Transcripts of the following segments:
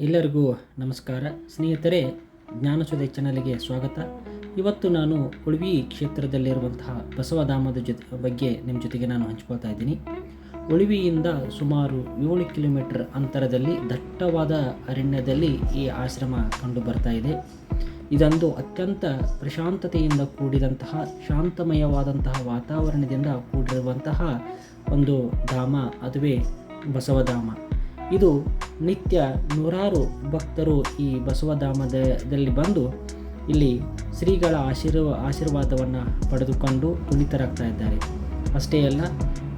ಎಲ್ಲರಿಗೂ ನಮಸ್ಕಾರ ಸ್ನೇಹಿತರೆ, ಜ್ಞಾನಸುಧೆ ಚಾನಲ್ಗೆ ಸ್ವಾಗತ. ಇವತ್ತು ನಾನು ಉಳ್ವಿ ಕ್ಷೇತ್ರದಲ್ಲಿರುವಂತಹ ಬಸವಧಾಮದ ಬಗ್ಗೆ ನಿಮ್ಮ ಜೊತೆಗೆ ನಾನು ಹಂಚ್ಕೊಳ್ತಾ ಇದ್ದೀನಿ. ಉಳ್ವಿಯಿಂದ ಸುಮಾರು 7 ಕಿಲೋಮೀಟರ್ ಅಂತರದಲ್ಲಿ ದಟ್ಟವಾದ ಅರಣ್ಯದಲ್ಲಿ ಈ ಆಶ್ರಮ ಕಂಡು ಬರ್ತಾ ಇದೆ. ಇದೊಂದು ಅತ್ಯಂತ ಪ್ರಶಾಂತತೆಯಿಂದ ಕೂಡಿದಂತಹ ಶಾಂತಮಯವಾದಂತಹ ವಾತಾವರಣದಿಂದ ಕೂಡಿರುವಂತಹ ಒಂದು ಧಾಮ, ಅದುವೇ ಬಸವಧಾಮ. ಇದು ನಿತ್ಯ ನೂರಾರು ಭಕ್ತರು ಈ ಬಸವಧಾಮದಲ್ಲಿ ಬಂದು ಇಲ್ಲಿ ಶ್ರೀಗಳ ಆಶೀರ್ವಾದವನ್ನು ಪಡೆದುಕೊಂಡು ಪುನೀತರಾಗ್ತಾ ಇದ್ದಾರೆ. ಅಷ್ಟೇ ಅಲ್ಲ,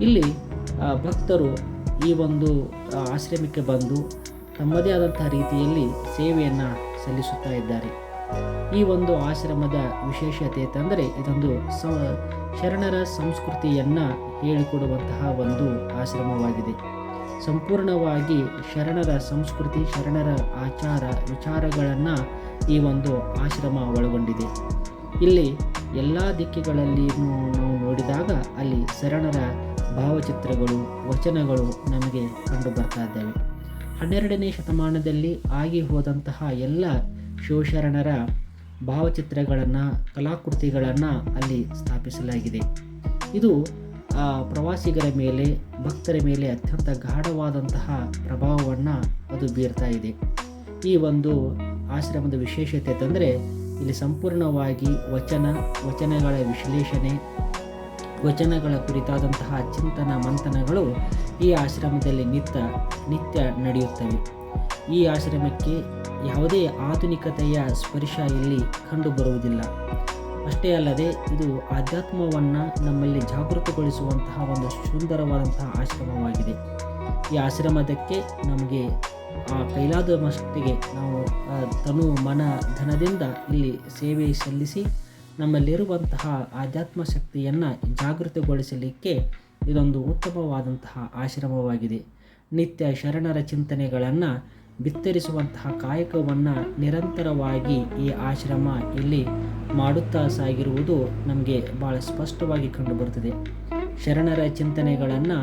ಇಲ್ಲಿ ಭಕ್ತರು ಈ ಒಂದು ಆಶ್ರಮಕ್ಕೆ ಬಂದು ತಮ್ಮದೇ ಆದಂತಹ ರೀತಿಯಲ್ಲಿ ಸೇವೆಯನ್ನು ಸಲ್ಲಿಸುತ್ತಾ ಇದ್ದಾರೆ. ಈ ಒಂದು ಆಶ್ರಮದ ವಿಶೇಷತೆ ಅಂತಂದರೆ ಇದೊಂದು ಶರಣರ ಸಂಸ್ಕೃತಿಯನ್ನು ಹೇಳಿಕೊಡುವಂತಹ ಒಂದು ಆಶ್ರಮವಾಗಿದೆ. ಸಂಪೂರ್ಣವಾಗಿ ಶರಣರ ಸಂಸ್ಕೃತಿ, ಶರಣರ ಆಚಾರ ವಿಚಾರಗಳನ್ನು ಈ ಒಂದು ಆಶ್ರಮ ಒಳಗೊಂಡಿದೆ. ಇಲ್ಲಿ ಎಲ್ಲ ದಿಕ್ಕುಗಳಲ್ಲಿ ನಾವು ನೋಡಿದಾಗ ಅಲ್ಲಿ ಶರಣರ ಭಾವಚಿತ್ರಗಳು, ವಚನಗಳು ನಮಗೆ ಕಂಡು ಬರ್ತಾ ಇದ್ದಾವೆ. 12ನೇ ಶತಮಾನದಲ್ಲಿ ಆಗಿ ಹೋದಂತಹ ಎಲ್ಲ ಶಿವಶರಣರ ಭಾವಚಿತ್ರಗಳನ್ನು, ಕಲಾಕೃತಿಗಳನ್ನು ಅಲ್ಲಿ ಸ್ಥಾಪಿಸಲಾಗಿದೆ. ಇದು ಪ್ರವಾಸಿಗರ ಮೇಲೆ, ಭಕ್ತರ ಮೇಲೆ ಅತ್ಯಂತ ಗಾಢವಾದಂತಹ ಪ್ರಭಾವವನ್ನು ಅದು ಬೀರ್ತಾ ಇದೆ. ಈ ಒಂದು ಆಶ್ರಮದ ವಿಶೇಷತೆ ಅಂತಂದರೆ ಇಲ್ಲಿ ಸಂಪೂರ್ಣವಾಗಿ ವಚನಗಳ ವಿಶ್ಲೇಷಣೆ, ವಚನಗಳ ಕುರಿತಾದಂತಹ ಚಿಂತನ ಮಂಥನಗಳು ಈ ಆಶ್ರಮದಲ್ಲಿ ನಿತ್ಯ ನಡೆಯುತ್ತವೆ. ಈ ಆಶ್ರಮಕ್ಕೆ ಯಾವುದೇ ಆಧುನಿಕತೆಯ ಸ್ಪರ್ಶ ಇಲ್ಲಿ ಕಂಡುಬರುವುದಿಲ್ಲ. ಅಷ್ಟೇ ಅಲ್ಲದೆ ಇದು ಆಧ್ಯಾತ್ಮವನ್ನು ನಮ್ಮಲ್ಲಿ ಜಾಗೃತಗೊಳಿಸುವಂತಹ ಒಂದು ಸುಂದರವಾದಂತಹ ಆಶ್ರಮವಾಗಿದೆ. ಈ ಆಶ್ರಮದಕ್ಕೆ ನಮಗೆ ಕೈಲಾದ ಮಟ್ಟಿಗೆ ನಾವು ತನು ಮನ ಧನದಿಂದ ಇಲ್ಲಿ ಸೇವೆ ಸಲ್ಲಿಸಿ ನಮ್ಮಲ್ಲಿರುವಂತಹ ಆಧ್ಯಾತ್ಮ ಶಕ್ತಿಯನ್ನು ಜಾಗೃತಗೊಳಿಸಲಿಕ್ಕೆ ಇದೊಂದು ಉತ್ತಮವಾದಂತಹ ಆಶ್ರಮವಾಗಿದೆ. ನಿತ್ಯ ಶರಣರ ಚಿಂತನೆಗಳನ್ನು ಬಿತ್ತರಿಸುವಂತಹ ಕಾಯಕವನ್ನು ನಿರಂತರವಾಗಿ ಈ ಆಶ್ರಮ ಇಲ್ಲಿ ಮಾಡುತ್ತಾ ಸಾಗಿರುವುದು ನಮಗೆ ಭಾಳ ಸ್ಪಷ್ಟವಾಗಿ ಕಂಡುಬರುತ್ತದೆ. ಶರಣರ ಚಿಂತನೆಗಳನ್ನು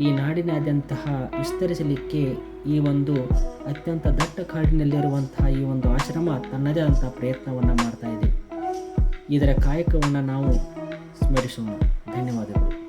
ಈ ನಾಡಿನಾದ್ಯಂತಹ ವಿಸ್ತರಿಸಲಿಕ್ಕೆ ಈ ಒಂದು ಅತ್ಯಂತ ದಟ್ಟ ಕಾಡಿನಲ್ಲಿರುವಂತಹ ಈ ಒಂದು ಆಶ್ರಮ ತನ್ನದೇ ಆದಂತಹ ಪ್ರಯತ್ನವನ್ನು ಮಾಡ್ತಾ ಇದೆ. ಇದರ ಕಾಯಕವನ್ನು ನಾವು ಸ್ಮರಿಸೋಣ. ಧನ್ಯವಾದಗಳು.